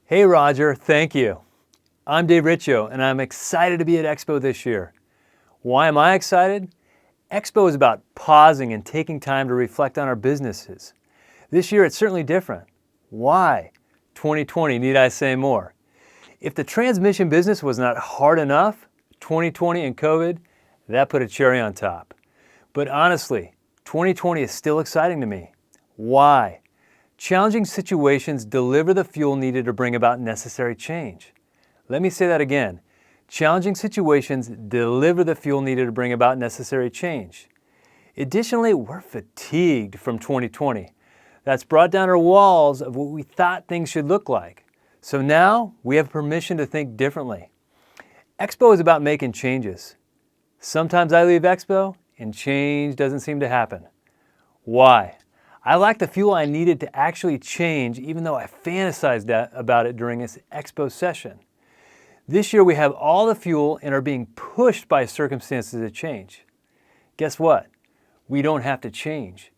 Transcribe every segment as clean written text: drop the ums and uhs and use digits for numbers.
Hey Roger, thank you. I'm Dave Riccio and I'm excited to be at Expo this year. Why am I excited? Expo is about pausing and taking time to reflect on our businesses. This year it's certainly different. Why? 2020, need I say more? If the transmission business was not hard enough, 2020 and COVID, that put a cherry on top. But honestly, 2020 is still exciting to me. Why? Challenging situations deliver the fuel needed to bring about necessary change. Let me say that again. Challenging situations deliver the fuel needed to bring about necessary change. Additionally, we're fatigued from 2020. That's brought down our walls of what we thought things should look like. So now we have permission to think differently. Expo is about making changes. Sometimes I leave Expo and change doesn't seem to happen. Why? I lacked the fuel I needed to actually change, even though I fantasized about it during this Expo session. This year we have all the fuel and are being pushed by circumstances to change. Guess what? We don't have to change.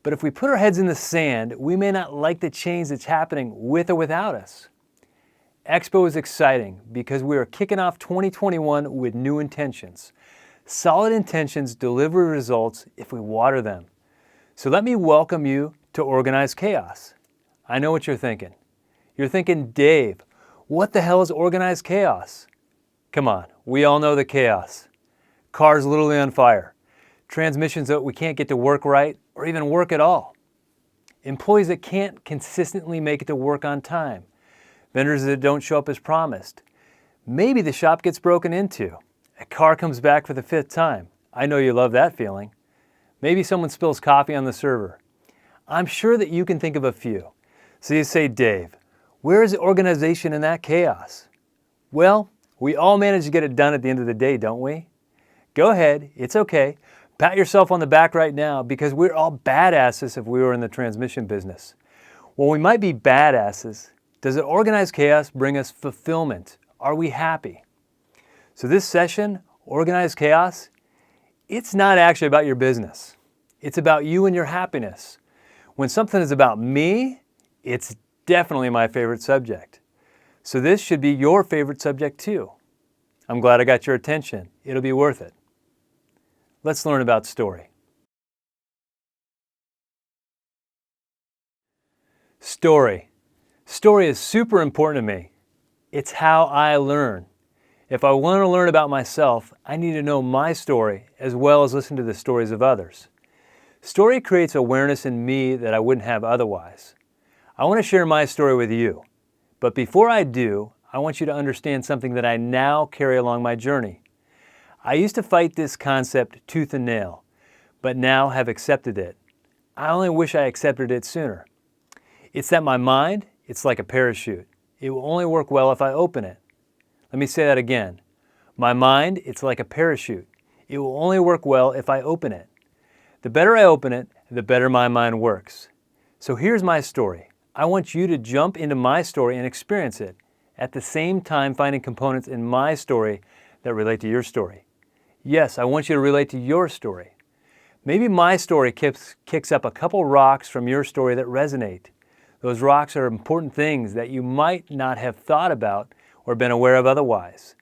But if we put our heads in the sand, we may not like the change that's happening with or without us. Expo is exciting because we are kicking off 2021 with new intentions. Solid intentions deliver results if we water them. So let me welcome you to Organized Chaos. I know what you're thinking. You're thinking, Dave, what the hell is organized chaos? Come on, we all know the chaos. Cars literally on fire. Transmissions that we can't get to work right or even work at all. Employees that can't consistently make it to work on time. Vendors that don't show up as promised. Maybe the shop gets broken into. A car comes back for the 5th time. I know you love that feeling. Maybe someone spills coffee on the server. I'm sure that you can think of a few. So you say, Dave, where is the organization in that chaos? Well, we all manage to get it done at the end of the day, don't we? Go ahead, it's okay. Pat yourself on the back right now because we're all badasses if we were in the transmission business. Well, we might be badasses. Does the organized chaos bring us fulfillment? Are we happy? So this session, Organized Chaos, it's not actually about your business. It's about you and your happiness. When something is about me, it's definitely my favorite subject. So this should be your favorite subject too. I'm glad I got your attention. It'll be worth it. Let's learn about story. Story. Story is super important to me. It's how I learn. If I want to learn about myself, I need to know my story as well as listen to the stories of others. Story creates awareness in me that I wouldn't have otherwise. I want to share my story with you. But before I do, I want you to understand something that I now carry along my journey. I used to fight this concept tooth and nail, but now have accepted it. I only wish I accepted it sooner. It's that my mind, it's like a parachute. It will only work well if I open it. Let me say that again. My mind, it's like a parachute. It will only work well if I open it. The better I open it, the better my mind works. So here's my story. I want you to jump into my story and experience it, at the same time finding components in my story that relate to your story. Yes, I want you to relate to your story. Maybe my story kicks up a couple rocks from your story that resonate. Those rocks are important things that you might not have thought about or been aware of otherwise.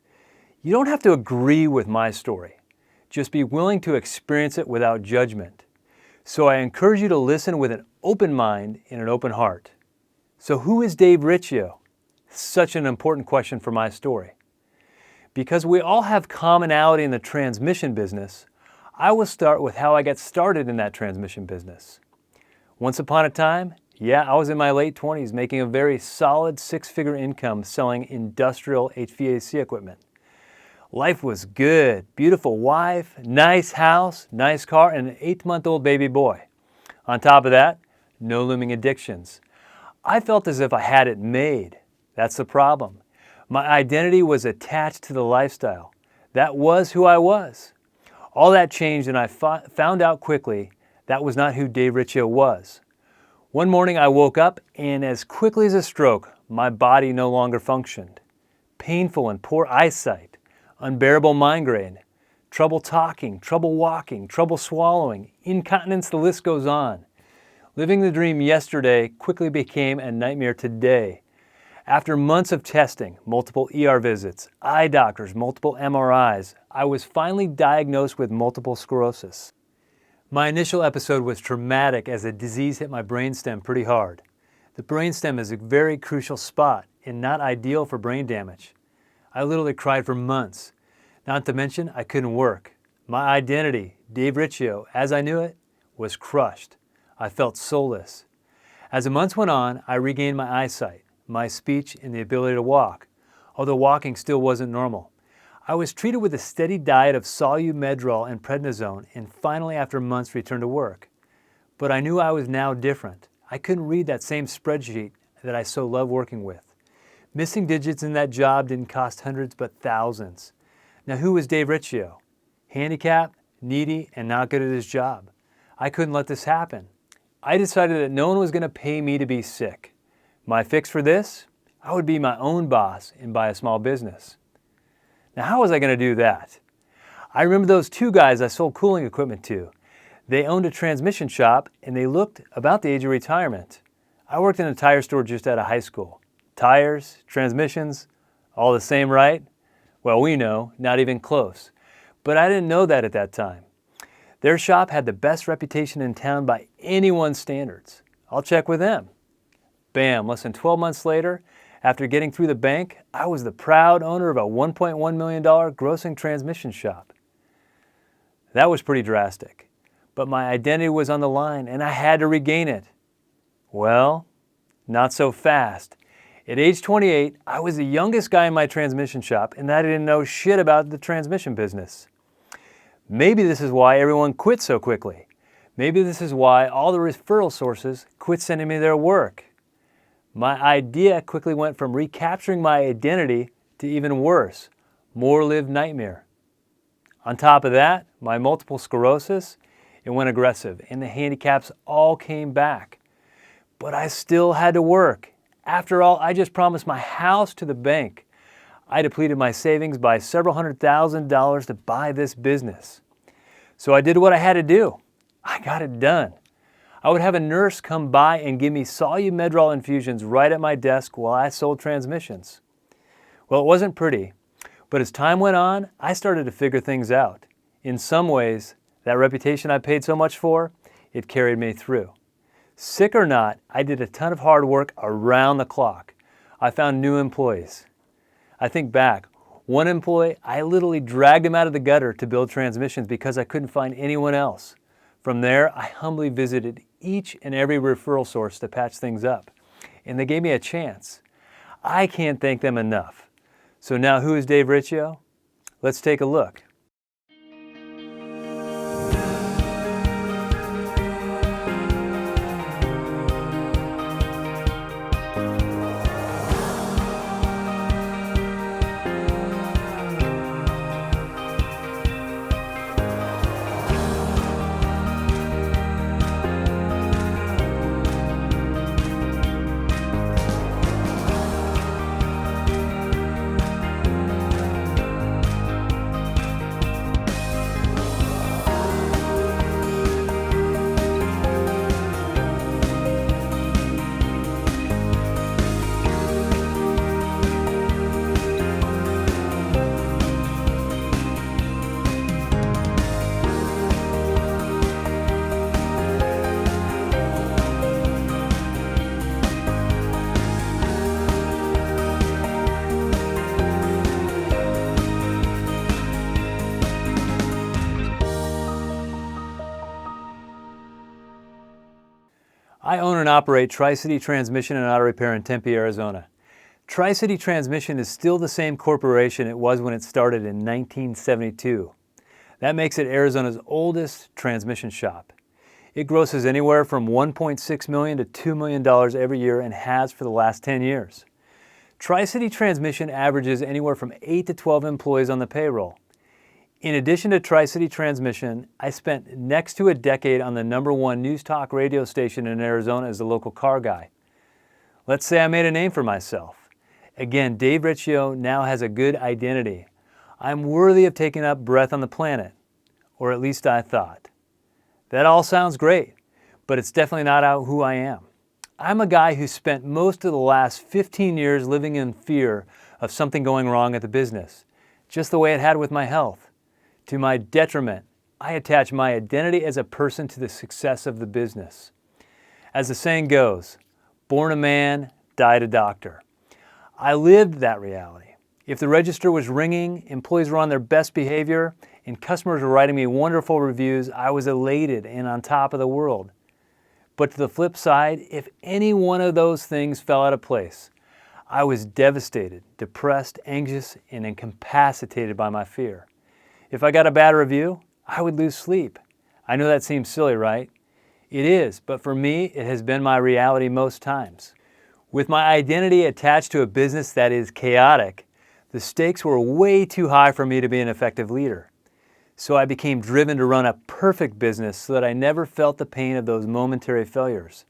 You don't have to agree with my story. Just be willing to experience it without judgment. So I encourage you to listen with an open mind and an open heart. So who is Dave Riccio? Such an important question for my story. Because we all have commonality in the transmission business, I will start with how I got started in that transmission business. Once upon a time, I was in my late 20s making a very solid 6-figure income selling industrial HVAC equipment. Life was good, beautiful wife, nice house, nice car, and an 8-month-old baby boy. On top of that, no looming addictions. I felt as if I had it made. That's the problem. My identity was attached to the lifestyle. That was who I was. All that changed and I found out quickly that was not who Dave Riccio was. One morning I woke up and as quickly as a stroke, my body no longer functioned. Painful and poor eyesight, unbearable migraine, trouble talking, trouble walking, trouble swallowing, incontinence, the list goes on. Living the dream yesterday quickly became a nightmare today. After months of testing, multiple ER visits, eye doctors, multiple MRIs, I was finally diagnosed with multiple sclerosis. My initial episode was traumatic as the disease hit my brainstem pretty hard. The brainstem is a very crucial spot and not ideal for brain damage. I literally cried for months. Not to mention, I couldn't work. My identity, Dave Riccio, as I knew it, was crushed. I felt soulless. As the months went on, I regained my eyesight, my speech, and the ability to walk, although walking still wasn't normal. I was treated with a steady diet of Solumedrol and prednisone, and finally, after months, returned to work. But I knew I was now different. I couldn't read that same spreadsheet that I so loved working with. Missing digits in that job didn't cost hundreds but thousands. Now, who was Dave Riccio? Handicapped, needy, and not good at his job. I couldn't let this happen. I decided that no one was going to pay me to be sick. My fix for this? I would be my own boss and buy a small business. Now, how was I going to do that? I remember those two guys I sold cooling equipment to. They owned a transmission shop and they looked about the age of retirement. I worked in a tire store just out of high school. Tires, transmissions, all the same, right? Well, we know, not even close. But I didn't know that at that time. Their shop had the best reputation in town by anyone's standards. I'll check with them. Bam, less than 12 months later, after getting through the bank, I was the proud owner of a $1.1 million grossing transmission shop. That was pretty drastic, but my identity was on the line and I had to regain it. Well, not so fast. At age 28, I was the youngest guy in my transmission shop and I didn't know shit about the transmission business. Maybe this is why everyone quit so quickly. Maybe this is why all the referral sources quit sending me their work. My idea quickly went from recapturing my identity to even worse, more lived nightmare. On top of that, my multiple sclerosis, it went aggressive and the handicaps all came back. But I still had to work. After all, I just promised my house to the bank. I depleted my savings by several $100,000 to buy this business. So I did what I had to do. I got it done. I would have a nurse come by and give me Solumedrol infusions right at my desk while I sold transmissions. Well, it wasn't pretty, but as time went on, I started to figure things out. In some ways, that reputation I paid so much for, it carried me through. Sick or not, I did a ton of hard work around the clock. I found new employees. I think back, one employee, I literally dragged him out of the gutter to build transmissions because I couldn't find anyone else. From there, I humbly visited each and every referral source to patch things up, and they gave me a chance. I can't thank them enough. So now who is Dave Riccio? Let's take a look. I own and operate Tri-City Transmission and Auto Repair in Tempe, Arizona. Tri-City Transmission is still the same corporation it was when it started in 1972. That makes it Arizona's oldest transmission shop. It grosses anywhere from $1.6 million to $2 million every year and has for the last 10 years. Tri-City Transmission averages anywhere from 8 to 12 employees on the payroll. In addition to Tri-City Transmission, I spent next to a decade on the #1 news talk radio station in Arizona as a local car guy. Let's say I made a name for myself. Again, Dave Riccio now has a good identity. I'm worthy of taking up breath on the planet, or at least I thought. That all sounds great, but it's definitely not who I am. I'm a guy who spent most of the last 15 years living in fear of something going wrong at the business, just the way it had with my health. To my detriment, I attach my identity as a person to the success of the business. As the saying goes, born a man, died a doctor. I lived that reality. If the register was ringing, employees were on their best behavior, and customers were writing me wonderful reviews, I was elated and on top of the world. But to the flip side, if any one of those things fell out of place, I was devastated, depressed, anxious, and incapacitated by my fear. If I got a bad review, I would lose sleep. I know that seems silly, right? It is, but for me, it has been my reality most times. With my identity attached to a business that is chaotic, the stakes were way too high for me to be an effective leader. So I became driven to run a perfect business so that I never felt the pain of those momentary failures.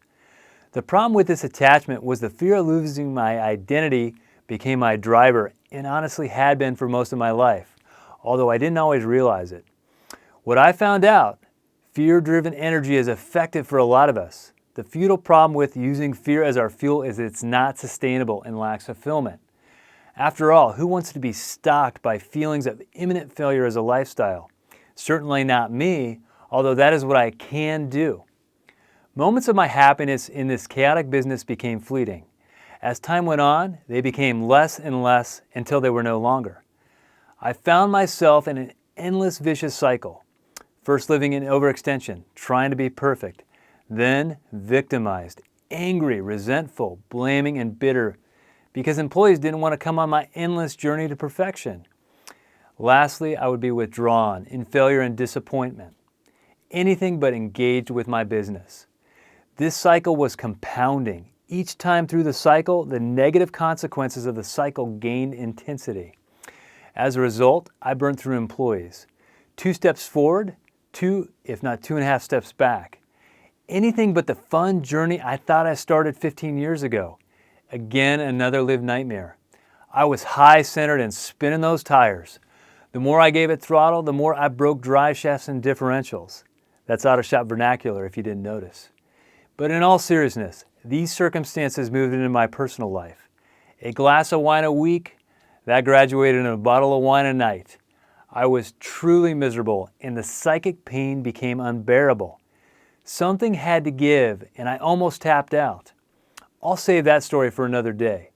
The problem with this attachment was the fear of losing my identity became my driver and honestly had been for most of my life, although I didn't always realize it. What I found out, fear-driven energy is effective for a lot of us. The futile problem with using fear as our fuel is it's not sustainable and lacks fulfillment. After all, who wants to be stalked by feelings of imminent failure as a lifestyle? Certainly not me, although that is what I can do. Moments of my happiness in this chaotic business became fleeting. As time went on, they became less and less until they were no longer. I found myself in an endless vicious cycle. First living in overextension, trying to be perfect. Then victimized, angry, resentful, blaming, and bitter because employees didn't want to come on my endless journey to perfection. Lastly, I would be withdrawn in failure and disappointment. Anything but engaged with my business. This cycle was compounding. Each time through the cycle, the negative consequences of the cycle gained intensity. As a result, I burned through employees. 2 steps forward, 2, if not 2.5 steps back. Anything but the fun journey I thought I started 15 years ago. Again, another lived nightmare. I was high-centered and spinning those tires. The more I gave it throttle, the more I broke drive shafts and differentials. That's auto-shop vernacular if you didn't notice. But in all seriousness, these circumstances moved into my personal life. A glass of wine a week, that graduated in a bottle of wine a night. I was truly miserable and the psychic pain became unbearable. Something had to give and I almost tapped out. I'll save that story for another day.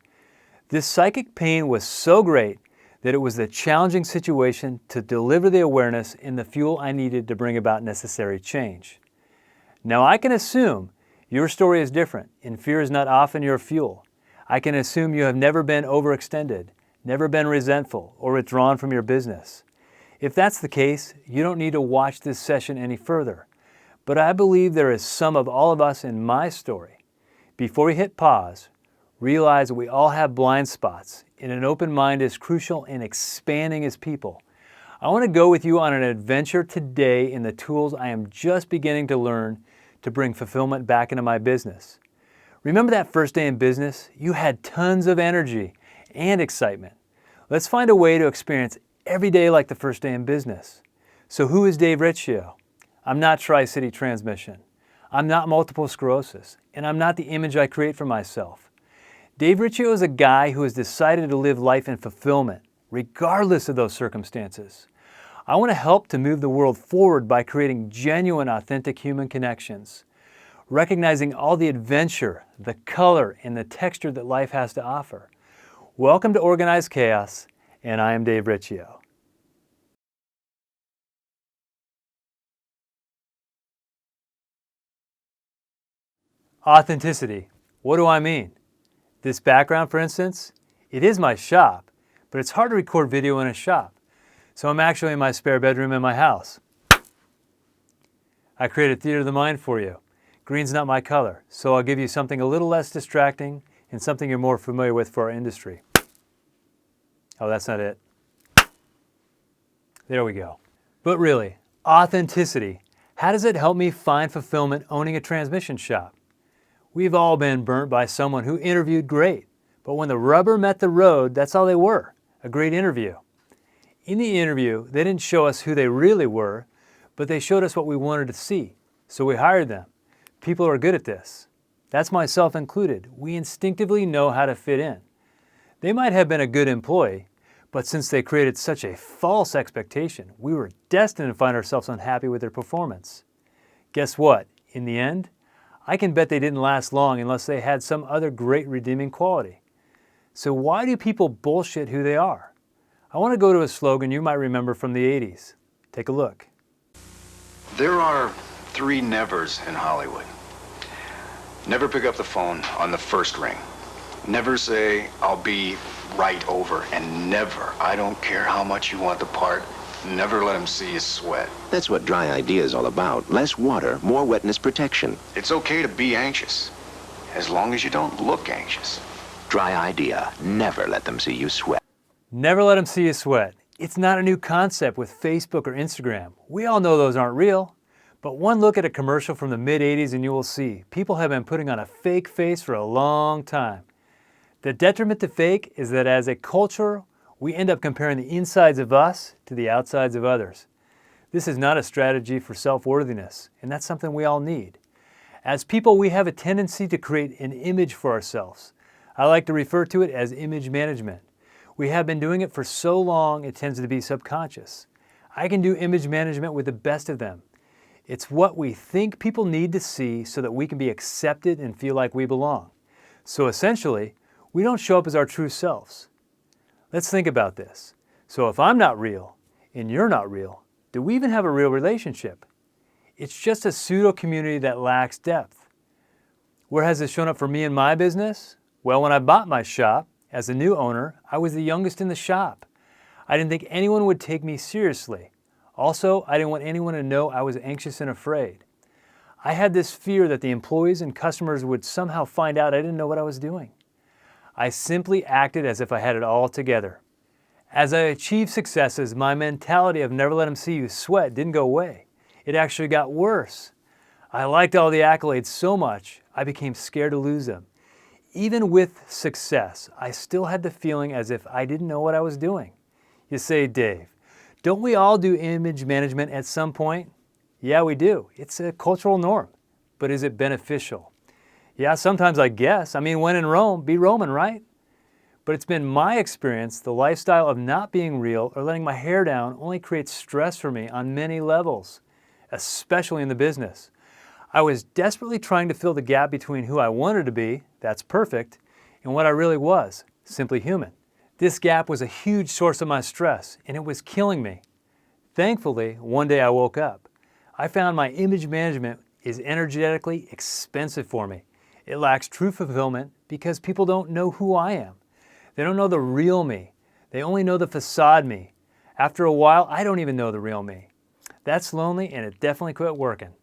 This psychic pain was so great that it was the challenging situation to deliver the awareness and the fuel I needed to bring about necessary change. Now I can assume your story is different and fear is not often your fuel. I can assume you have never been overextended, never been resentful, or withdrawn from your business. If that's the case, you don't need to watch this session any further. But I believe there is some of all of us in my story. Before we hit pause, realize that we all have blind spots, and an open mind is crucial in expanding as people. I want to go with you on an adventure today in the tools I am just beginning to learn to bring fulfillment back into my business. Remember that first day in business? You had tons of energy and excitement. Let's find a way to experience every day like the first day in business. So who is Dave Riccio? I'm not Tri-City Transmission. I'm not multiple sclerosis, and I'm not the image I create for myself. Dave Riccio is a guy who has decided to live life in fulfillment, regardless of those circumstances. I want to help to move the world forward by creating genuine, authentic human connections, recognizing all the adventure, the color, and the texture that life has to offer. Welcome to Organized Chaos, and I am Dave Riccio. Authenticity. What do I mean? This background, for instance, it is my shop, but it's hard to record video in a shop. So I'm actually in my spare bedroom in my house. I created Theater of the Mind for you. Green's not my color, so I'll give you something a little less distracting and something you're more familiar with for our industry. Oh, that's not it. There we go. But really, authenticity. How does it help me find fulfillment owning a transmission shop? We've all been burnt by someone who interviewed great, but when the rubber met the road, that's all they were, a great interview. In the interview, they didn't show us who they really were, but they showed us what we wanted to see, so we hired them. People are good at this. That's myself included. We instinctively know how to fit in. They might have been a good employee, but since they created such a false expectation, we were destined to find ourselves unhappy with their performance. Guess what? In the end, I can bet they didn't last long unless they had some other great redeeming quality. So why do people bullshit who they are? I want to go to a slogan you might remember from the 80s. Take a look. There are 3 nevers in Hollywood. Never pick up the phone on the first ring. Never say, I'll be right over. And never, I don't care how much you want the part, never let them see you sweat. That's what Dry Idea is all about. Less water, more wetness protection. It's okay to be anxious, as long as you don't look anxious. Dry Idea. Never let them see you sweat. Never let them see you sweat. It's not a new concept with Facebook or Instagram. We all know those aren't real. But one look at a commercial from the mid-'80s and you will see people have been putting on a fake face for a long time. The detriment to fake is that as a culture, we end up comparing the insides of us to the outsides of others. This is not a strategy for self-worthiness, and that's something we all need. As people, we have a tendency to create an image for ourselves. I like to refer to it as image management. We have been doing it for so long, it tends to be subconscious. I can do image management with the best of them. It's what we think people need to see so that we can be accepted and feel like we belong. So essentially, we don't show up as our true selves. Let's think about this. So if I'm not real and you're not real, do we even have a real relationship? It's just a pseudo community that lacks depth. Where has this shown up for me in my business? Well, when I bought my shop, as a new owner, I was the youngest in the shop. I didn't think anyone would take me seriously. Also, I didn't want anyone to know I was anxious and afraid. I had this fear that the employees and customers would somehow find out I didn't know what I was doing. I simply acted as if I had it all together. As I achieved successes, my mentality of never let them see you sweat didn't go away. It actually got worse. I liked all the accolades so much, I became scared to lose them. Even with success, I still had the feeling as if I didn't know what I was doing. You say, Dave, don't we all do image management at some point? Yeah, we do. It's a cultural norm. But is it beneficial? Yeah, sometimes I guess. I mean, when in Rome, be Roman, right? But it's been my experience, the lifestyle of not being real or letting my hair down only creates stress for me on many levels, especially in the business. I was desperately trying to fill the gap between who I wanted to be, that's perfect, and what I really was, simply human. This gap was a huge source of my stress, and it was killing me. Thankfully, one day I woke up. I found my image management is energetically expensive for me. It lacks true fulfillment because people don't know who I am. They don't know the real me. They only know the facade me. After a while, I don't even know the real me. That's lonely, and it definitely quit working.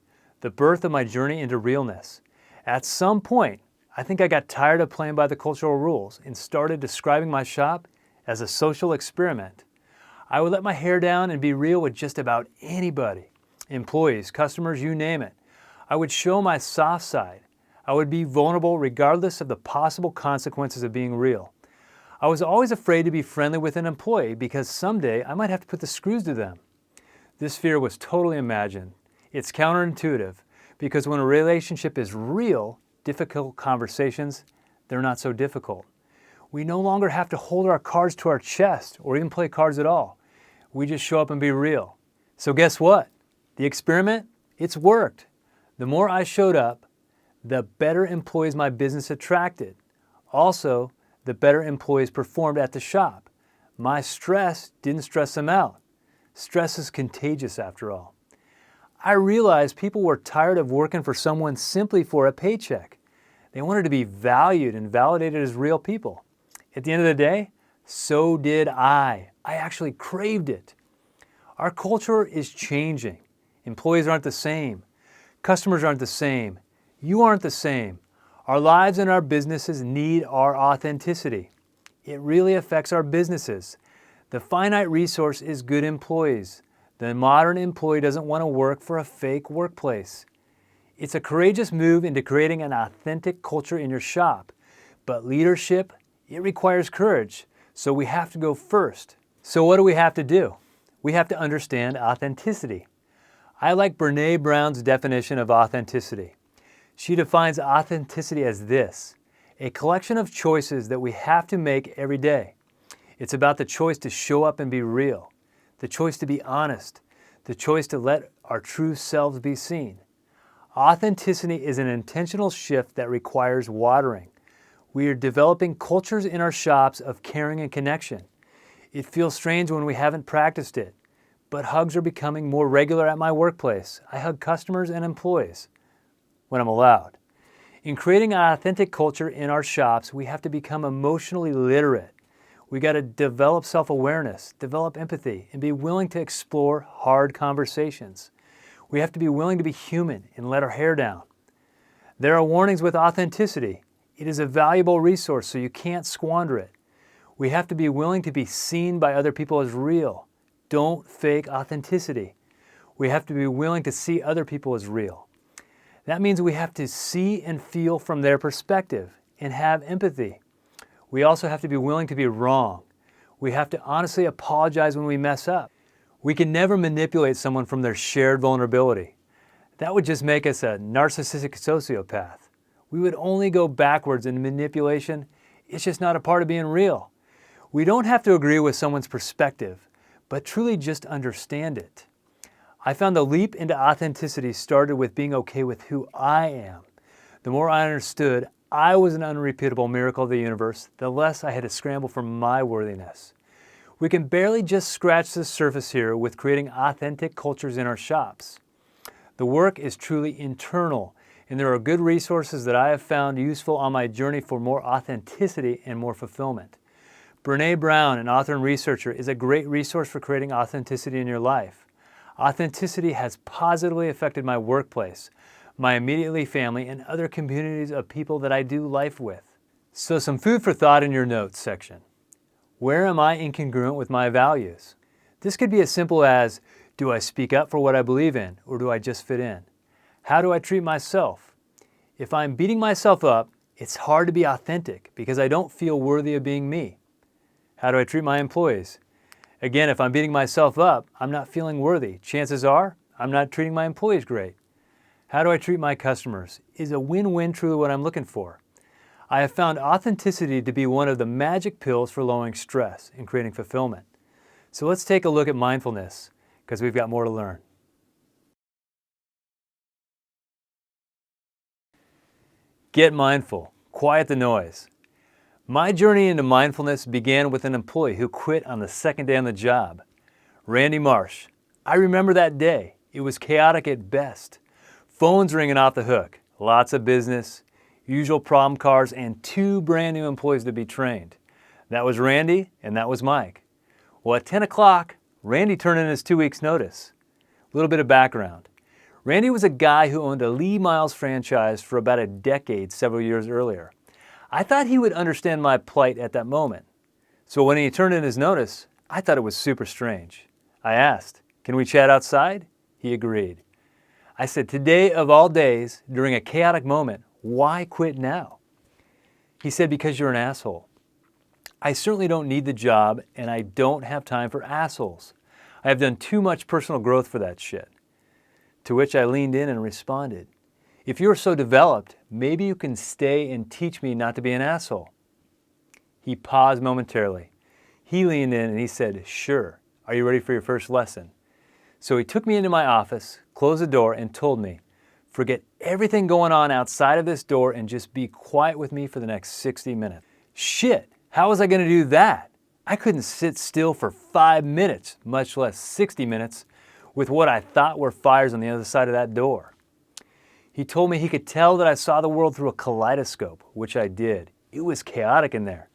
The birth of my journey into realness. At some point, I think I got tired of playing by the cultural rules and started describing my shop as a social experiment. I would let my hair down and be real with just about anybody. Employees, customers, you name it. I would show my soft side. I would be vulnerable regardless of the possible consequences of being real. I was always afraid to be friendly with an employee because someday I might have to put the screws to them. This fear was totally imagined. It's counterintuitive because when a relationship is real, difficult conversations, they're not so difficult. We no longer have to hold our cards to our chest or even play cards at all. We just show up and be real. So guess what? The experiment, it's worked. The more I showed up, the better employees my business attracted. Also, the better employees performed at the shop. My stress didn't stress them out. Stress is contagious after all. I realized people were tired of working for someone simply for a paycheck. They wanted to be valued and validated as real people. At the end of the day, so did I. I actually craved it. Our culture is changing. Employees aren't the same. Customers aren't the same. You aren't the same. Our lives and our businesses need our authenticity. It really affects our businesses. The finite resource is good employees. The modern employee doesn't want to work for a fake workplace. It's a courageous move into creating an authentic culture in your shop. But leadership, it requires courage. So we have to go first. So what do we have to do? We have to understand authenticity. I like Brené Brown's definition of authenticity. She defines authenticity as this: a collection of choices that we have to make every day. It's about the choice to show up and be real, the choice to be honest, the choice to let our true selves be seen. Authenticity is an intentional shift that requires watering. We are developing cultures in our shops of caring and connection. It feels strange when we haven't practiced it, but hugs are becoming more regular at my workplace. I hug customers and employees when I'm allowed. In creating an authentic culture in our shops, we have to become emotionally literate. We got to develop self-awareness, develop empathy, and be willing to explore hard conversations. We have to be willing to be human and let our hair down. There are warnings with authenticity. It is a valuable resource, so you can't squander it. We have to be willing to be seen by other people as real. Don't fake authenticity. We have to be willing to see other people as real. That means we have to see and feel from their perspective and have empathy. We also have to be willing to be wrong. We have to honestly apologize when we mess up. We can never manipulate someone from their shared vulnerability. That would just make us a narcissistic sociopath. We would only go backwards in manipulation. It's just not a part of being real. We don't have to agree with someone's perspective, but truly just understand it. I found the leap into authenticity started with being okay with who I am. The more I understood I was an unrepeatable miracle of the universe, the less I had to scramble for my worthiness. We can barely just scratch the surface here with creating authentic cultures in our shops. The work is truly internal, and there are good resources that I have found useful on my journey for more authenticity and more fulfillment. Brené Brown, an author and researcher, is a great resource for creating authenticity in your life. Authenticity has positively affected my workplace, my immediate family, and other communities of people that I do life with. So some food for thought in your notes section. Where am I incongruent with my values? This could be as simple as, do I speak up for what I believe in, or do I just fit in? How do I treat myself? If I'm beating myself up, it's hard to be authentic because I don't feel worthy of being me. How do I treat my employees? Again, if I'm beating myself up, I'm not feeling worthy. Chances are, I'm not treating my employees great. How do I treat my customers? Is a win-win truly what I'm looking for? I have found authenticity to be one of the magic pills for lowering stress and creating fulfillment. So let's take a look at mindfulness, because we've got more to learn. Get mindful. Quiet the noise. My journey into mindfulness began with an employee who quit on the second day on the job. Randy Marsh. I remember that day. It was chaotic at best. Phones ringing off the hook. Lots of business, usual problem cars, and 2 brand new employees to be trained. That was Randy and that was Mike. Well, at 10 o'clock, Randy turned in his 2 weeks notice. A little bit of background. Randy was a guy who owned a Lee Miles franchise for about a decade several years earlier. I thought he would understand my plight at that moment. So when he turned in his notice, I thought it was super strange. I asked, "Can we chat outside?" He agreed. I said, "Today of all days, during a chaotic moment, why quit now?" He said, "Because you're an asshole." I certainly don't need the job, and I don't have time for assholes. I have done too much personal growth for that shit. To which I leaned in and responded, "If you're so developed, maybe you can stay and teach me not to be an asshole." He paused momentarily. He leaned in and he said, "Sure. Are you ready for your first lesson?" So he took me into my office, closed the door, and told me, "Forget everything going on outside of this door and just be quiet with me for the next 60 minutes. Shit, how was I going to do that? I couldn't sit still for 5 minutes, much less 60 minutes, with what I thought were fires on the other side of that door. He told me he could tell that I saw the world through a kaleidoscope, which I did. It was chaotic in there.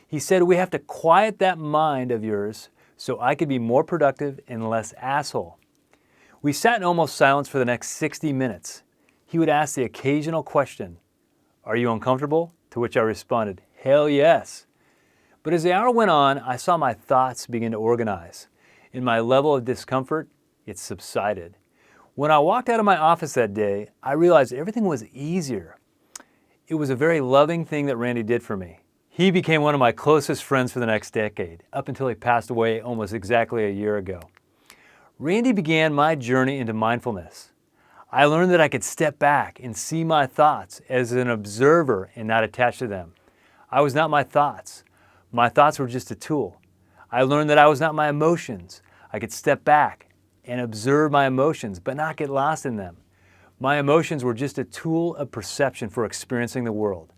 He said, "We have to quiet that mind of yours so I could be more productive and less asshole." We sat in almost silence for the next 60 minutes. He would ask the occasional question, "Are you uncomfortable?" To which I responded, "Hell yes." But as the hour went on, I saw my thoughts begin to organize. In my level of discomfort, it subsided. When I walked out of my office that day, I realized everything was easier. It was a very loving thing that Randy did for me. He became one of my closest friends for the next decade, up until he passed away almost exactly a year ago. Randy began my journey into mindfulness. I learned that I could step back and see my thoughts as an observer and not attached to them. I was not my thoughts. My thoughts were just a tool. I learned that I was not my emotions. I could step back and observe my emotions, but not get lost in them. My emotions were just a tool of perception for experiencing the world.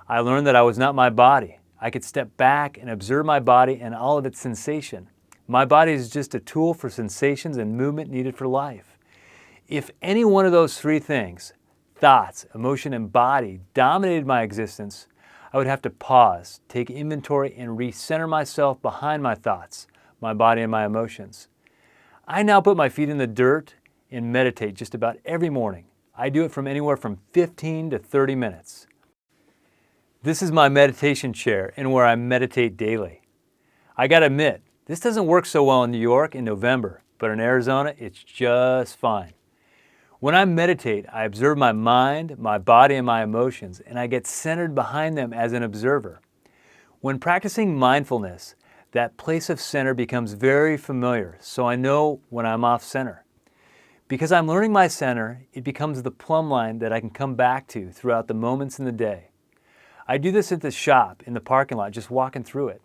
I learned that I was not my body. I could step back and observe my body and all of its sensation. My body is just a tool for sensations and movement needed for life. If any one of those three things, thoughts, emotion, and body, dominated my existence, I would have to pause, take inventory, and recenter myself behind my thoughts, my body, and my emotions. I now put my feet in the dirt and meditate just about every morning. I do it from anywhere from 15 to 30 minutes. This is my meditation chair and where I meditate daily. I gotta admit, this doesn't work so well in New York in November, but in Arizona, it's just fine. When I meditate, I observe my mind, my body, and my emotions, and I get centered behind them as an observer. When practicing mindfulness, that place of center becomes very familiar, so I know when I'm off center. Because I'm learning my center, it becomes the plumb line that I can come back to throughout the moments in the day. I do this at the shop, in the parking lot, just walking through it,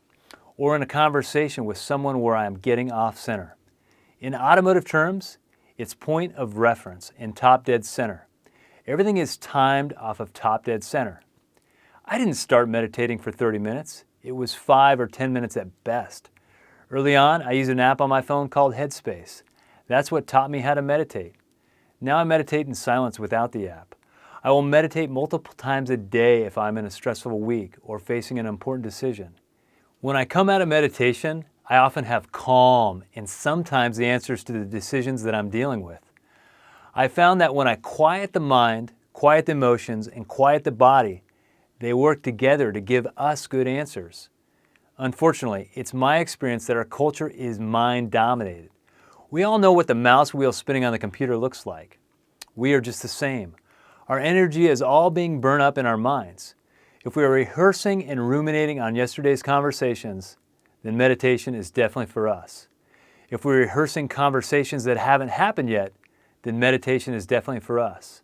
or in a conversation with someone where I am getting off center. In automotive terms, it's point of reference and top dead center. Everything is timed off of top dead center. I didn't start meditating for 30 minutes. It was 5 or 10 minutes at best. Early on, I used an app on my phone called Headspace. That's what taught me how to meditate. Now I meditate in silence without the app. I will meditate multiple times a day if I'm in a stressful week or facing an important decision. When I come out of meditation, I often have calm and sometimes the answers to the decisions that I'm dealing with. I found that when I quiet the mind, quiet the emotions, and quiet the body, they work together to give us good answers. Unfortunately, it's my experience that our culture is mind-dominated. We all know what the mouse wheel spinning on the computer looks like. We are just the same. Our energy is all being burned up in our minds. If we are rehearsing and ruminating on yesterday's conversations, then meditation is definitely for us. If we're rehearsing conversations that haven't happened yet, then meditation is definitely for us.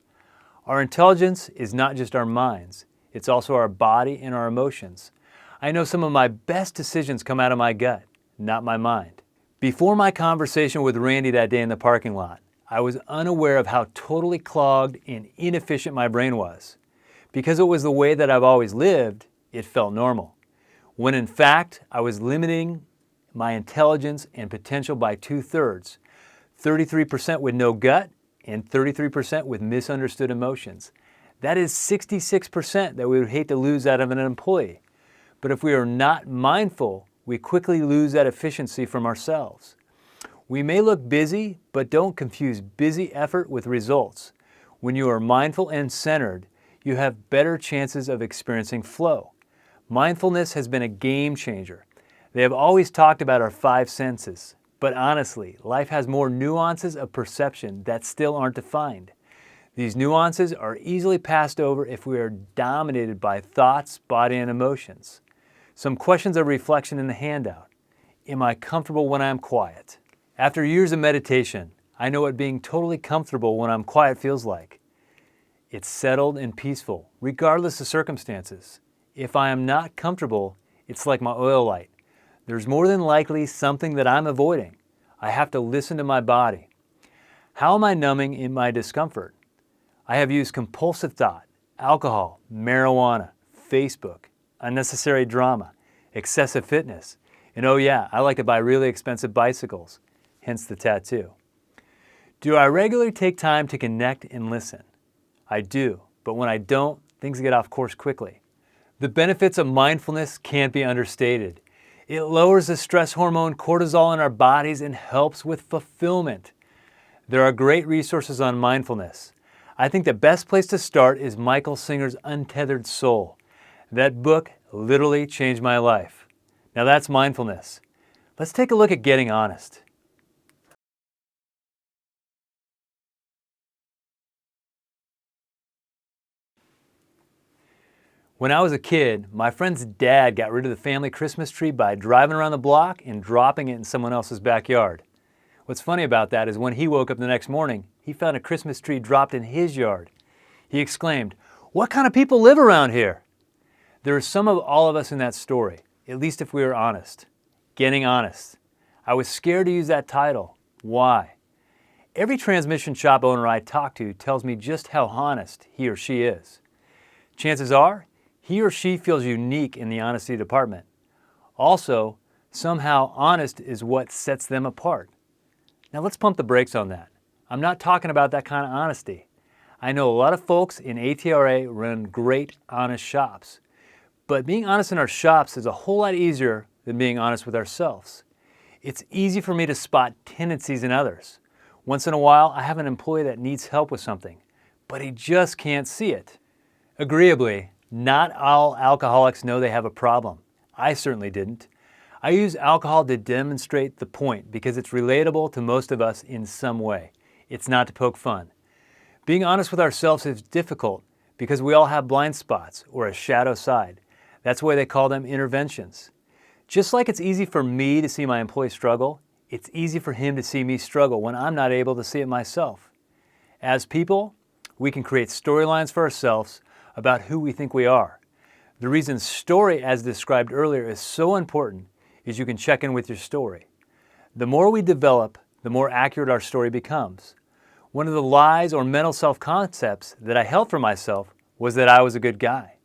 Our intelligence is not just our minds, it's also our body and our emotions. I know some of my best decisions come out of my gut, not my mind. Before my conversation with Randy that day in the parking lot, I was unaware of how totally clogged and inefficient my brain was. Because it was the way that I've always lived, it felt normal. When in fact, I was limiting my intelligence and potential by 2/3, 33% with no gut and 33% with misunderstood emotions. That is 66% that we would hate to lose out of an employee. But if we are not mindful, we quickly lose that efficiency from ourselves. We may look busy, but don't confuse busy effort with results. When you are mindful and centered, you have better chances of experiencing flow. Mindfulness has been a game changer. They have always talked about our 5 senses, but honestly, life has more nuances of perception that still aren't defined. These nuances are easily passed over if we are dominated by thoughts, body, and emotions. Some questions of reflection in the handout. Am I comfortable when I am quiet? After years of meditation, I know what being totally comfortable when I'm quiet feels like. It's settled and peaceful, regardless of circumstances. If I am not comfortable, it's like my oil light. There's more than likely something that I'm avoiding. I have to listen to my body. How am I numbing in my discomfort? I have used compulsive thought, alcohol, marijuana, Facebook, unnecessary drama, excessive fitness, and oh yeah, I like to buy really expensive bicycles, hence the tattoo. Do I regularly take time to connect and listen? I do, but when I don't, things get off course quickly. The benefits of mindfulness can't be understated. It lowers the stress hormone cortisol in our bodies and helps with fulfillment. There are great resources on mindfulness. I think the best place to start is Michael Singer's Untethered Soul. That book literally changed my life. Now that's mindfulness. Let's take a look at getting honest. When I was a kid, my friend's dad got rid of the family Christmas tree by driving around the block and dropping it in someone else's backyard. What's funny about that is when he woke up the next morning, he found a Christmas tree dropped in his yard. He exclaimed, "What kind of people live around here?" There are some of all of us in that story, at least if we are honest. Getting honest. I was scared to use that title. Why? Every transmission shop owner I talk to tells me just how honest he or she is. Chances are, he or she feels unique in the honesty department. Also, somehow honest is what sets them apart. Now let's pump the brakes on that. I'm not talking about that kind of honesty. I know a lot of folks in ATRA run great, honest shops. But being honest in our shops is a whole lot easier than being honest with ourselves. It's easy for me to spot tendencies in others. Once in a while, I have an employee that needs help with something, but he just can't see it. Agreeably, not all alcoholics know they have a problem. I certainly didn't. I use alcohol to demonstrate the point because it's relatable to most of us in some way. It's not to poke fun. Being honest with ourselves is difficult because we all have blind spots or a shadow side. That's why they call them interventions. Just like it's easy for me to see my employee struggle, it's easy for him to see me struggle when I'm not able to see it myself. As people, we can create storylines for ourselves about who we think we are. The reason story, as described earlier, is so important is you can check in with your story. The more we develop, the more accurate our story becomes. One of the lies or mental self-concepts that I held for myself was that I was a good guy.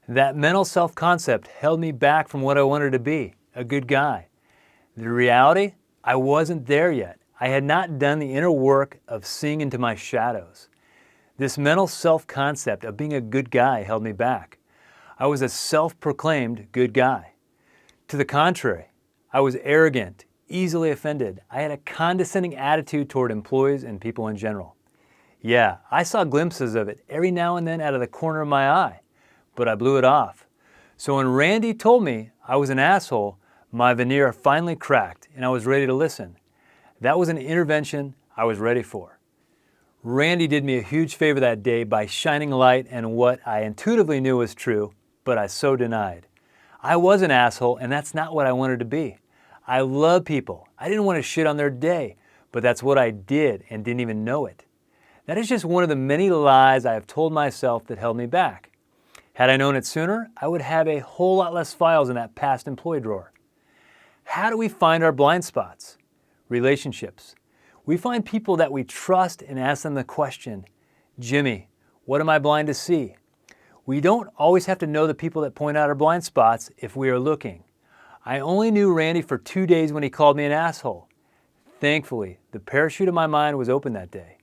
That mental self-concept held me back from what I wanted to be, a good guy. The reality, I wasn't there yet. I had not done the inner work of seeing into my shadows. This mental self-concept of being a good guy held me back. I was a self-proclaimed good guy. To the contrary, I was arrogant, easily offended. I had a condescending attitude toward employees and people in general. Yeah, I saw glimpses of it every now and then out of the corner of my eye, but I blew it off. So when Randy told me I was an asshole, my veneer finally cracked and I was ready to listen. That was an intervention I was ready for. Randy did me a huge favor that day by shining light on what I intuitively knew was true, but I so denied. I was an asshole, and that's not what I wanted to be. I love people. I didn't want to shit on their day, but that's what I did and didn't even know it. That is just one of the many lies I have told myself that held me back. Had I known it sooner, I would have a whole lot less files in that past employee drawer. How do we find our blind spots? Relationships. We find people that we trust and ask them the question, "Jimmy, what am I blind to see?" We don't always have to know the people that point out our blind spots if we are looking. I only knew Randy for 2 days when he called me an asshole. Thankfully, the parachute of my mind was open that day.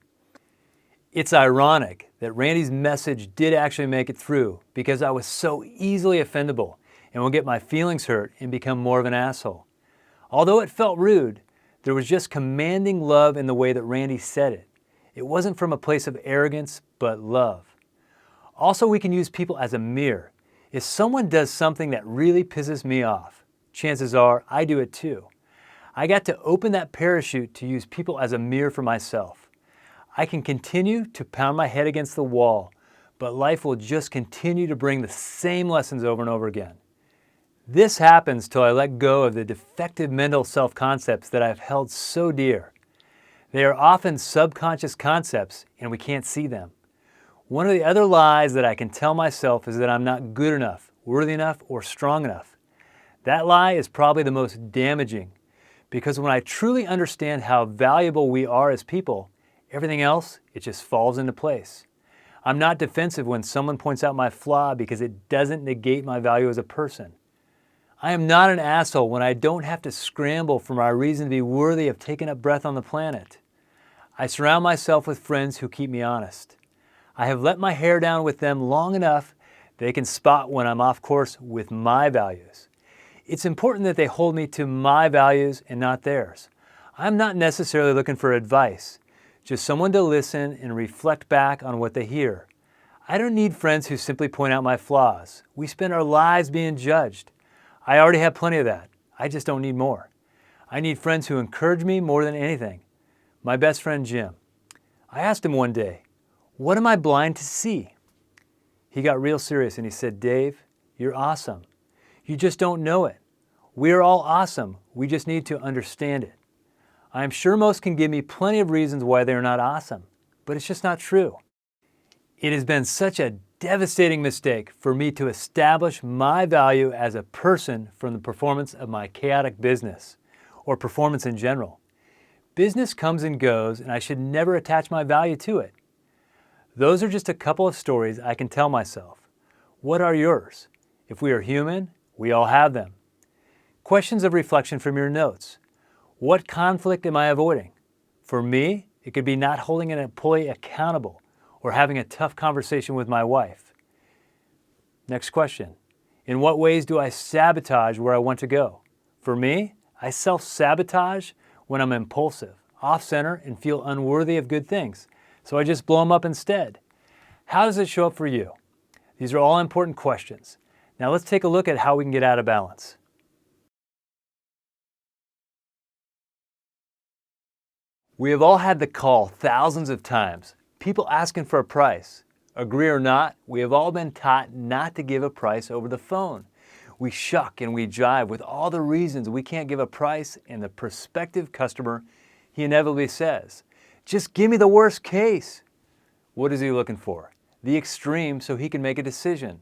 It's ironic that Randy's message did actually make it through because I was so easily offendable and would get my feelings hurt and become more of an asshole. Although it felt rude, there was just commanding love in the way that Randy said it. It wasn't from a place of arrogance, but love. Also, we can use people as a mirror. If someone does something that really pisses me off, chances are I do it too. I got to open that parachute to use people as a mirror for myself. I can continue to pound my head against the wall, but life will just continue to bring the same lessons over and over again. This happens till I let go of the defective mental self-concepts that I've held so dear. They are often subconscious concepts and we can't see them. One of the other lies that I can tell myself is that I'm not good enough, worthy enough, or strong enough. That lie is probably the most damaging because when I truly understand how valuable we are as people, everything else, it just falls into place. I'm not defensive when someone points out my flaw because it doesn't negate my value as a person. I am not an asshole when I don't have to scramble for my reason to be worthy of taking up breath on the planet. I surround myself with friends who keep me honest. I have let my hair down with them long enough they can spot when I'm off course with my values. It's important that they hold me to my values and not theirs. I'm not necessarily looking for advice, just someone to listen and reflect back on what they hear. I don't need friends who simply point out my flaws. We spend our lives being judged. I already have plenty of that. I just don't need more. I need friends who encourage me more than anything. My best friend, Jim. I asked him one day, "What am I blind to see?" He got real serious and he said, "Dave, you're awesome. You just don't know it. We are all awesome. We just need to understand it." I am sure most can give me plenty of reasons why they are not awesome. but it's just not true. It has been such a devastating mistake for me to establish my value as a person from the performance of my chaotic business, or performance in general. Business comes and goes, and I should never attach my value to it. Those are just a couple of stories I can tell myself. What are yours? If we are human, we all have them. Questions of reflection from your notes. What conflict am I avoiding? For me, it could be not holding an employee accountable or having a tough conversation with my wife. Next question. In what ways do I sabotage where I want to go? For me, I self-sabotage when I'm impulsive, off-center, and feel unworthy of good things, so I just blow them up instead. How does it show up for you? These are all important questions. Now let's take a look at how we can get out of balance. We have all had the call thousands of times, people asking for a price. Agree or not, we have all been taught not to give a price over the phone. We shuck and we jive with all the reasons we can't give a price, and the prospective customer, he inevitably says, "Just give me the worst case." What is he looking for? The extreme so he can make a decision.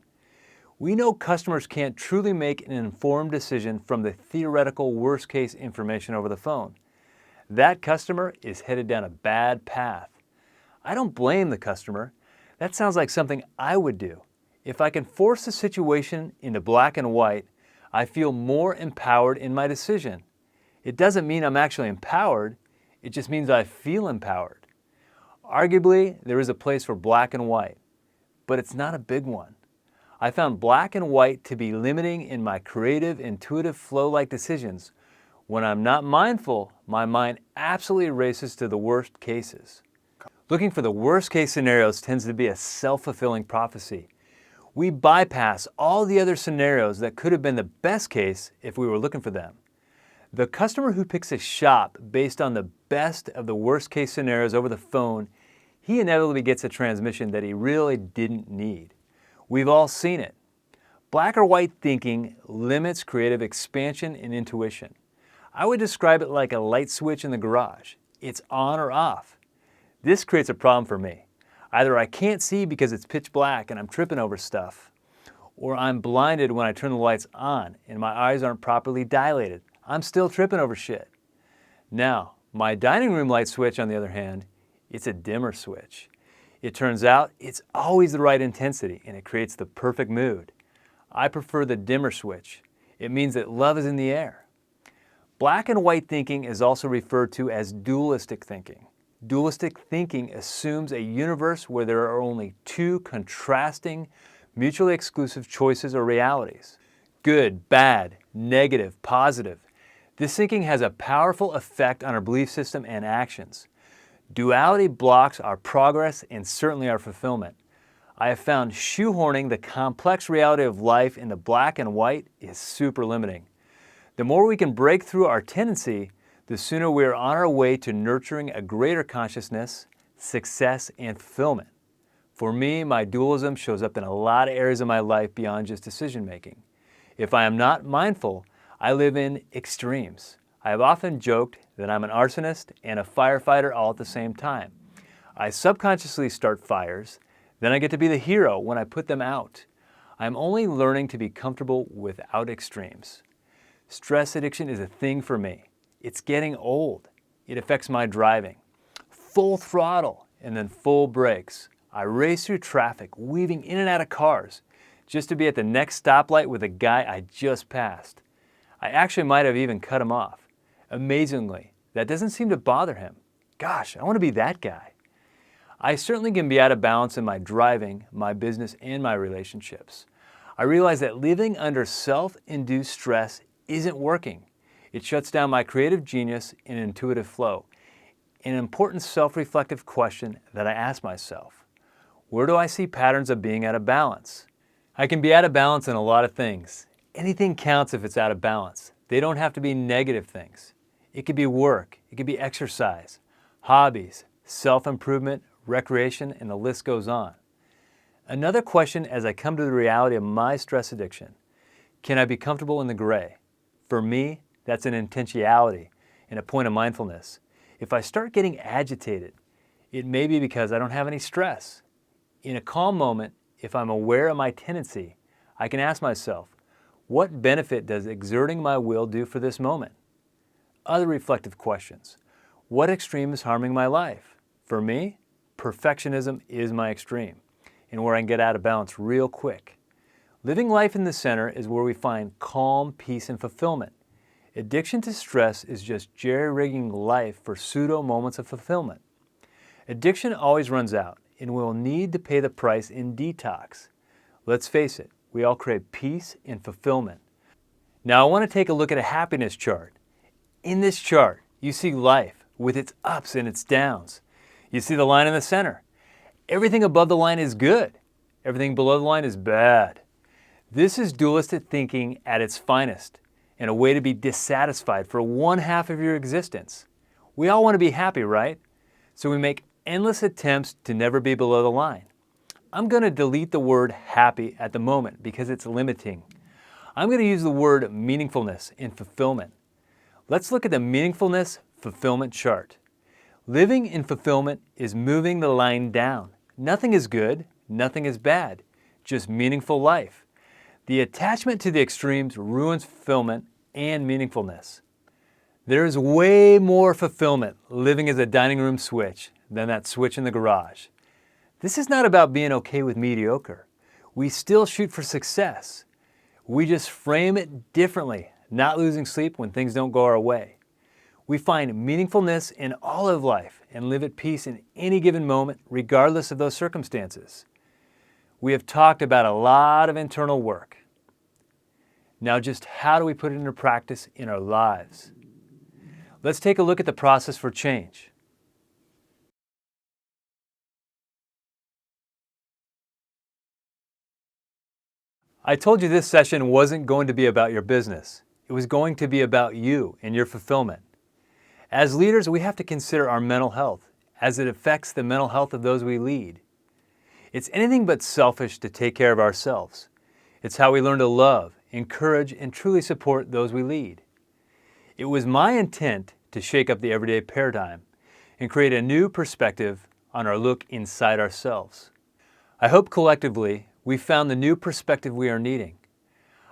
We know customers can't truly make an informed decision from the theoretical worst case information over the phone. That customer is headed down a bad path. I don't blame the customer. That sounds like something I would do. If I can force the situation into black and white, I feel more empowered in my decision. It doesn't mean I'm actually empowered, it just means I feel empowered. Arguably, there is a place for black and white, but it's not a big one. I found black and white to be limiting in my creative, intuitive flow-like decisions. When I'm not mindful, my mind absolutely races to the worst cases. Looking for the worst case scenarios tends to be a self-fulfilling prophecy. We bypass all the other scenarios that could have been the best case if we were looking for them. The customer who picks a shop based on the best of the worst case scenarios over the phone, he inevitably gets a transmission that he really didn't need. We've all seen it. Black or white thinking limits creative expansion and intuition. I would describe it like a light switch in the garage. It's on or off. This creates a problem for me. Either I can't see because it's pitch black and I'm tripping over stuff, or I'm blinded when I turn the lights on and my eyes aren't properly dilated. I'm still tripping over shit. Now, my dining room light switch, on the other hand, it's a dimmer switch. It turns out it's always the right intensity and it creates the perfect mood. I prefer the dimmer switch. It means that love is in the air. Black and white thinking is also referred to as dualistic thinking. Dualistic thinking assumes a universe where there are only two contrasting, mutually exclusive choices or realities. Good, bad, negative, positive. This thinking has a powerful effect on our belief system and actions. Duality blocks our progress and certainly our fulfillment. I have found shoehorning the complex reality of life into black and white is super limiting. The more we can break through our tendency, the sooner we are on our way to nurturing a greater consciousness, success, and fulfillment. For me, my dualism shows up in a lot of areas of my life beyond just decision making. If I am not mindful, I live in extremes. I have often joked that I'm an arsonist and a firefighter all at the same time. I subconsciously start fires, then I get to be the hero when I put them out. I'm only learning to be comfortable without extremes. Stress addiction is a thing for me. It's getting old. It affects my driving. Full throttle and then full brakes. I race through traffic, weaving in and out of cars, just to be at the next stoplight with a guy I just passed. I actually might have even cut him off. Amazingly, that doesn't seem to bother him. Gosh, I want to be that guy. I certainly can be out of balance in my driving, my business, and my relationships. I realize that living under self-induced stress isn't working. It shuts down my creative genius and intuitive flow. An important self-reflective question that I ask myself: where do I see patterns of being out of balance? I can be out of balance in a lot of things. Anything counts if it's out of balance. They don't have to be negative things. It could be work, it could be exercise, hobbies, self-improvement, recreation, and the list goes on. Another question as I come to the reality of my stress addiction: can I be comfortable in the gray? For me, that's an intentionality and a point of mindfulness. If I start getting agitated, It may be because I don't have any stress. In a calm moment, if I'm aware of my tendency, I can ask myself, what benefit does exerting my will do for this moment? Other reflective questions. What extreme is harming my life? For me, perfectionism is my extreme, and where I can get out of balance real quick. Living life in the center is where we find calm, peace, and fulfillment. Addiction to stress is just jerry-rigging life for pseudo moments of fulfillment. Addiction always runs out, and we'll need to pay the price in detox. Let's face it, we all crave peace and fulfillment. Now I want to take a look at a happiness chart. In this chart, you see life with its ups and its downs. You see the line in the center. Everything above the line is good. Everything below the line is bad. This is dualistic thinking at its finest, and a way to be dissatisfied for one half of your existence. We all want to be happy, right? So we make endless attempts to never be below the line. I'm going to delete the word happy at the moment because it's limiting. I'm going to use the word meaningfulness and fulfillment. Let's look at the meaningfulness fulfillment chart. Living in fulfillment is moving the line down. Nothing is good, nothing is bad, just meaningful life. The attachment to the extremes ruins fulfillment and meaningfulness. There is way more fulfillment living as a dining room switch than that switch in the garage. This is not about being okay with mediocre. We still shoot for success. We just frame it differently, not losing sleep when things don't go our way. We find meaningfulness in all of life and live at peace in any given moment, regardless of those circumstances. We have talked about a lot of internal work. Now just how do we put it into practice in our lives? Let's take a look at the process for change. I told you this session wasn't going to be about your business. It was going to be about you and your fulfillment. As leaders, we have to consider our mental health as it affects the mental health of those we lead. It's anything but selfish to take care of ourselves. It's how we learn to love, encourage, and truly support those we lead. It was my intent to shake up the everyday paradigm and create a new perspective on our look inside ourselves. I hope collectively we found the new perspective we are needing.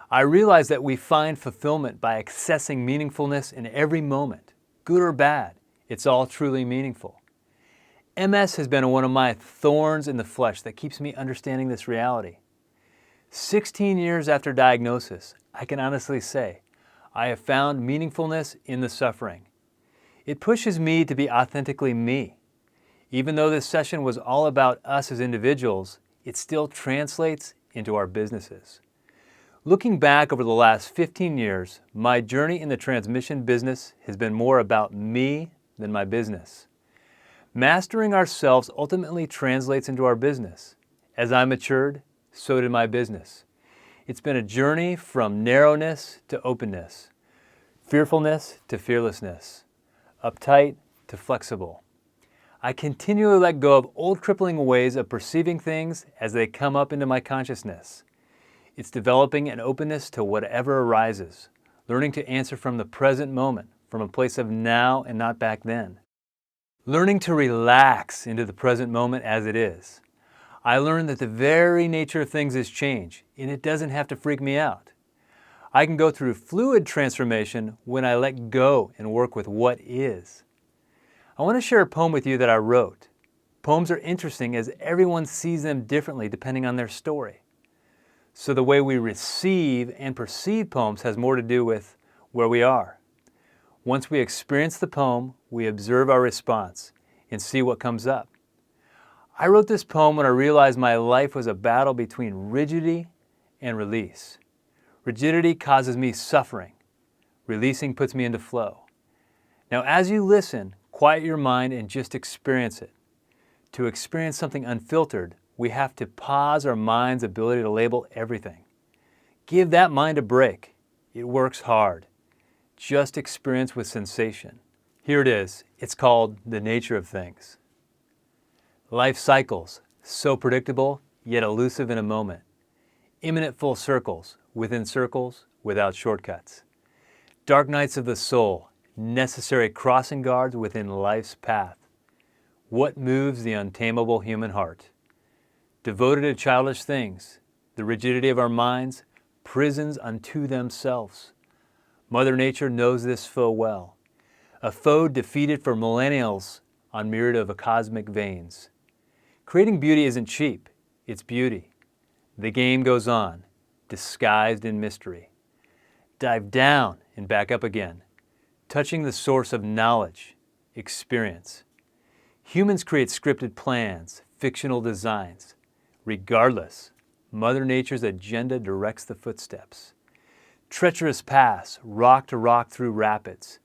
I realize that we find fulfillment by accessing meaningfulness in every moment, good or bad. It's all truly meaningful. MS has been one of my thorns in the flesh that keeps me understanding this reality. 16 years after diagnosis, I can honestly say, I have found meaningfulness in the suffering. It pushes me to be authentically me. Even though this session was all about us as individuals, it still translates into our businesses. Looking back over the last 15 years, my journey in the transmission business has been more about me than my business. Mastering ourselves ultimately translates into our business. As I matured, so did my business. It's been a journey from narrowness to openness, fearfulness to fearlessness, uptight to flexible. I continually let go of old crippling ways of perceiving things as they come up into my consciousness. It's developing an openness to whatever arises, learning to answer from the present moment, from a place of now and not back then. Learning to relax into the present moment as it is. I learned that the very nature of things is change, and it doesn't have to freak me out. I can go through fluid transformation when I let go and work with what is. I want to share a poem with you that I wrote. Poems are interesting as everyone sees them differently depending on their story. So the way we receive and perceive poems has more to do with where we are. Once we experience the poem, we observe our response and see what comes up. I wrote this poem when I realized my life was a battle between rigidity and release. Rigidity causes me suffering. Releasing puts me into flow. Now, as you listen, quiet your mind and just experience it. To experience something unfiltered, we have to pause our mind's ability to label everything. Give that mind a break. It works hard. Just experience with sensation. Here it is. It's called The Nature of Things. Life cycles, so predictable, yet elusive in a moment. Imminent full circles, within circles, without shortcuts. Dark nights of the soul, necessary crossing guards within life's path. What moves the untamable human heart? Devoted to childish things, the rigidity of our minds, prisons unto themselves. Mother Nature knows this foe well, a foe defeated for millennials on myriad of cosmic veins. Creating beauty isn't cheap, it's beauty. The game goes on, disguised in mystery. Dive down and back up again, touching the source of knowledge, experience. Humans create scripted plans, fictional designs. Regardless, Mother Nature's agenda directs the footsteps. Treacherous paths, rock to rock through rapids.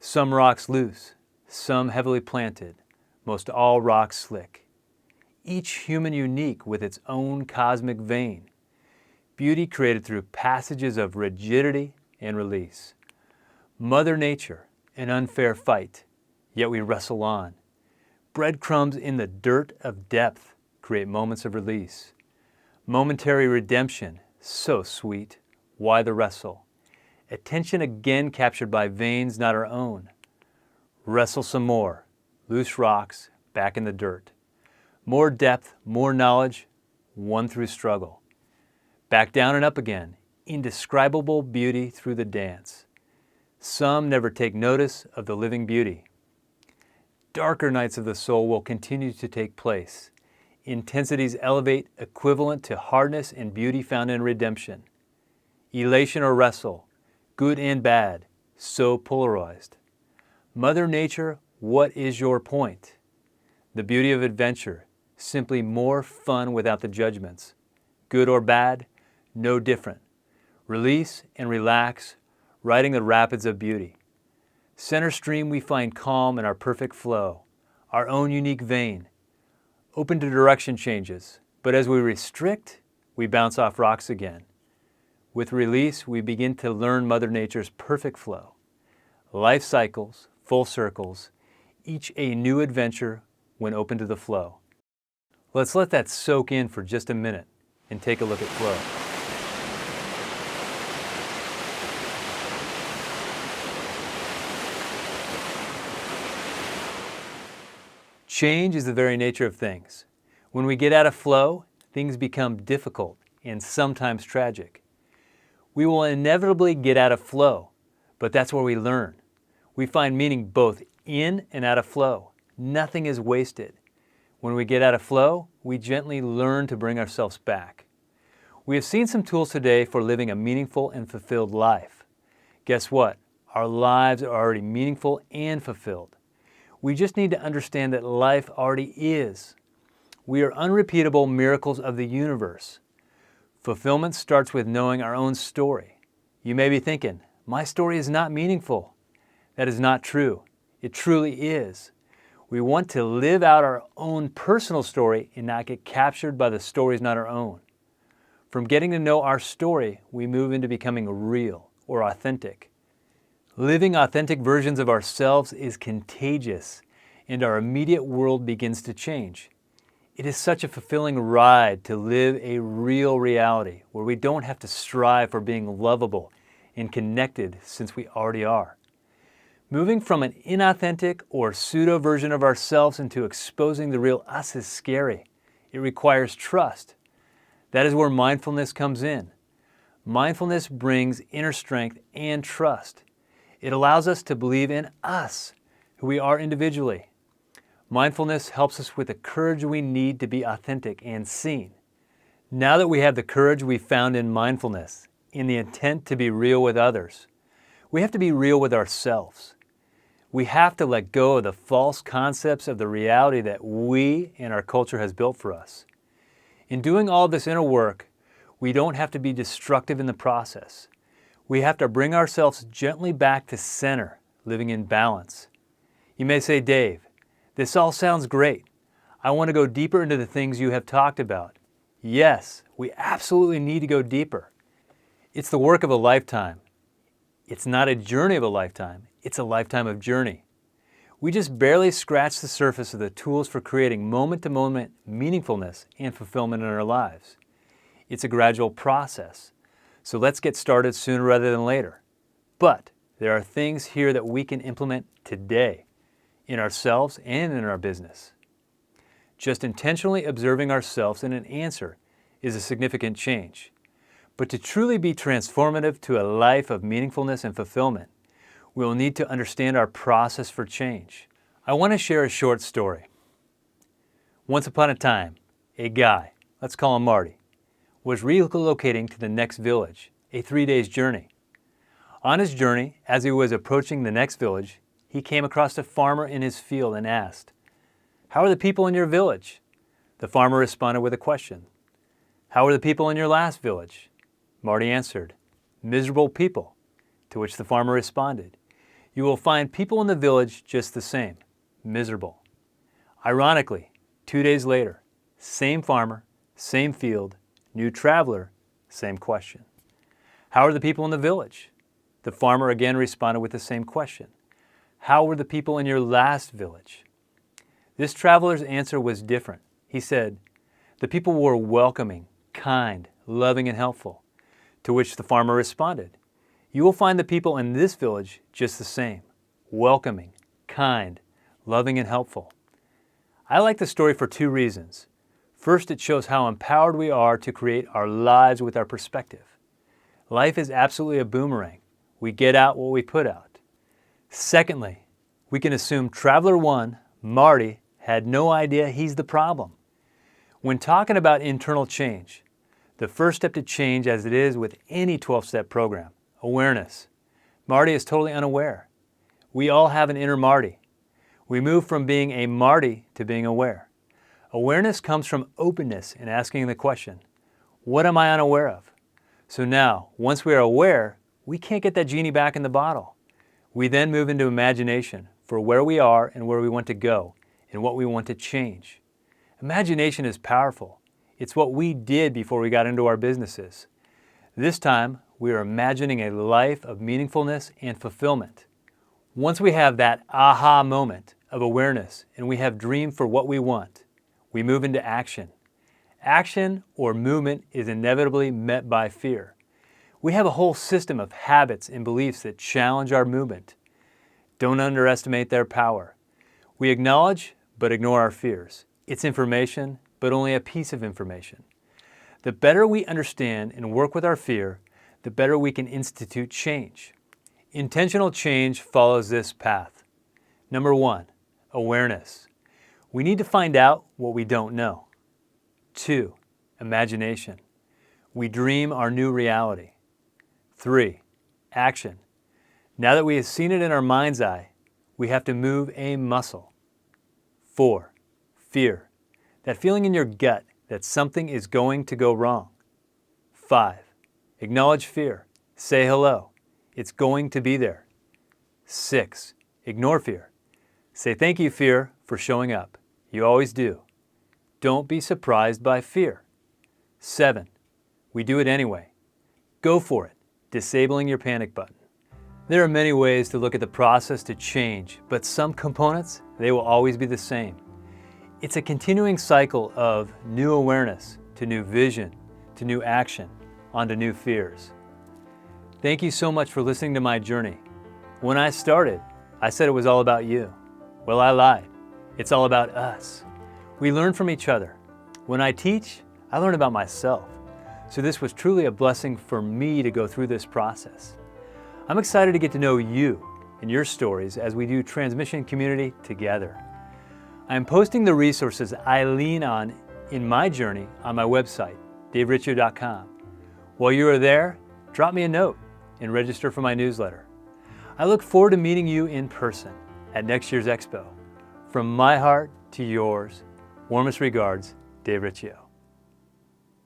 Some rocks loose, some heavily planted, most all rocks slick. Each human unique with its own cosmic vein. Beauty created through passages of rigidity and release. Mother Nature, an unfair fight, yet we wrestle on. Breadcrumbs in the dirt of depth create moments of release. Momentary redemption, so sweet, why the wrestle? Attention again captured by veins not our own. Wrestle some more, loose rocks, back in the dirt. More depth, more knowledge, won through struggle. Back down and up again, indescribable beauty through the dance. Some never take notice of the living beauty. Darker nights of the soul will continue to take place. Intensities elevate equivalent to hardness and beauty found in redemption. Elation or wrestle, good and bad, so polarized. Mother Nature, what is your point? The beauty of adventure, simply more fun without the judgments. Good or bad, no different. Release and relax, riding the rapids of beauty. Center stream we find calm in our perfect flow, our own unique vein. Open to direction changes, but as we restrict, we bounce off rocks again. With release, we begin to learn Mother Nature's perfect flow. Life cycles, full circles, each a new adventure when open to the flow. Let's let that soak in for just a minute and take a look at flow. Change is the very nature of things. When we get out of flow, things become difficult and sometimes tragic. We will inevitably get out of flow, but that's where we learn. We find meaning both in and out of flow. Nothing is wasted. When we get out of flow, we gently learn to bring ourselves back. We have seen some tools today for living a meaningful and fulfilled life. Guess what? Our lives are already meaningful and fulfilled. We just need to understand that life already is. We are unrepeatable miracles of the universe. Fulfillment starts with knowing our own story. You may be thinking, my story is not meaningful. That is not true. It truly is. We want to live out our own personal story and not get captured by the stories not our own. From getting to know our story, we move into becoming real or authentic. Living authentic versions of ourselves is contagious, and our immediate world begins to change. It is such a fulfilling ride to live a real reality where we don't have to strive for being lovable and connected since we already are. Moving from an inauthentic or pseudo version of ourselves into exposing the real us is scary. It requires trust. That is where mindfulness comes in. Mindfulness brings inner strength and trust. It allows us to believe in us, who we are individually. Mindfulness helps us with the courage we need to be authentic and seen. Now that we have the courage we found in mindfulness, in the intent to be real with others, we have to be real with ourselves. We have to let go of the false concepts of the reality that we and our culture has built for us. In doing all this inner work, we don't have to be destructive in the process. We have to bring ourselves gently back to center, living in balance. You may say, Dave, this all sounds great. I want to go deeper into the things you have talked about. Yes, we absolutely need to go deeper. It's the work of a lifetime. It's not a journey of a lifetime. It's a lifetime of journey. We just barely scratch the surface of the tools for creating moment-to-moment meaningfulness and fulfillment in our lives. It's a gradual process. So let's get started sooner rather than later. But there are things here that we can implement today in ourselves and in our business. Just intentionally observing ourselves in an answer is a significant change. But to truly be transformative to a life of meaningfulness and fulfillment, we will need to understand our process for change. I want to share a short story. Once upon a time, a guy, let's call him Marty, was relocating to the next village, a 3-day journey. On his journey, as he was approaching the next village, he came across a farmer in his field and asked, "How are the people in your village?" The farmer responded with a question. "How are the people in your last village?" Marty answered, "Miserable people." To which the farmer responded, "You will find people in the village just the same, miserable." Ironically, 2 days later, same farmer, same field, new traveler, same question. "How are the people in the village?" The farmer again responded with the same question. "How were the people in your last village?" This traveler's answer was different. He said, "The people were welcoming, kind, loving, and helpful." To which the farmer responded, "You will find the people in this village just the same, welcoming, kind, loving, and helpful." I like the story for 2 reasons. First, it shows how empowered we are to create our lives with our perspective. Life is absolutely a boomerang. We get out what we put out. Secondly, we can assume Traveler 1, Marty, had no idea he's the problem. When talking about internal change, the first step to change, as it is with any 12-step program, awareness. Marty is totally unaware. We all have an inner Marty. We move from being a Marty to being aware. Awareness comes from openness and asking the question, what am I unaware of? So now, once we are aware, we can't get that genie back in the bottle. We then move into imagination for where we are and where we want to go and what we want to change. Imagination is powerful. It's what we did before we got into our businesses. This time, we are imagining a life of meaningfulness and fulfillment. Once we have that aha moment of awareness and we have dreamed for what we want, we move into action. Action or movement is inevitably met by fear. We have a whole system of habits and beliefs that challenge our movement. Don't underestimate their power. We acknowledge but ignore our fears. It's information, but only a piece of information. The better we understand and work with our fear, the better we can institute change. Intentional change follows this path. Number 1, awareness. We need to find out what we don't know. 2, imagination. We dream our new reality. 3, action. Now that we have seen it in our mind's eye, we have to move a muscle. 4, fear. That feeling in your gut that something is going to go wrong. 5, acknowledge fear. Say hello. It's going to be there. 6, ignore fear. Say thank you, fear, for showing up. You always do. Don't be surprised by fear. 7, we do it anyway. Go for it. Disabling your panic button. There are many ways to look at the process to change, but some components, they will always be the same. It's a continuing cycle of new awareness to new vision, to new action, onto new fears. Thank you so much for listening to my journey. When I started, I said it was all about you. Well, I lied. It's all about us. We learn from each other. When I teach, I learn about myself. So this was truly a blessing for me to go through this process. I'm excited to get to know you and your stories as we do transmission community together. I'm posting the resources I lean on in my journey on my website, davericcio.com. While you are there, drop me a note and register for my newsletter. I look forward to meeting you in person at next year's Expo. From my heart to yours, warmest regards, Dave Riccio.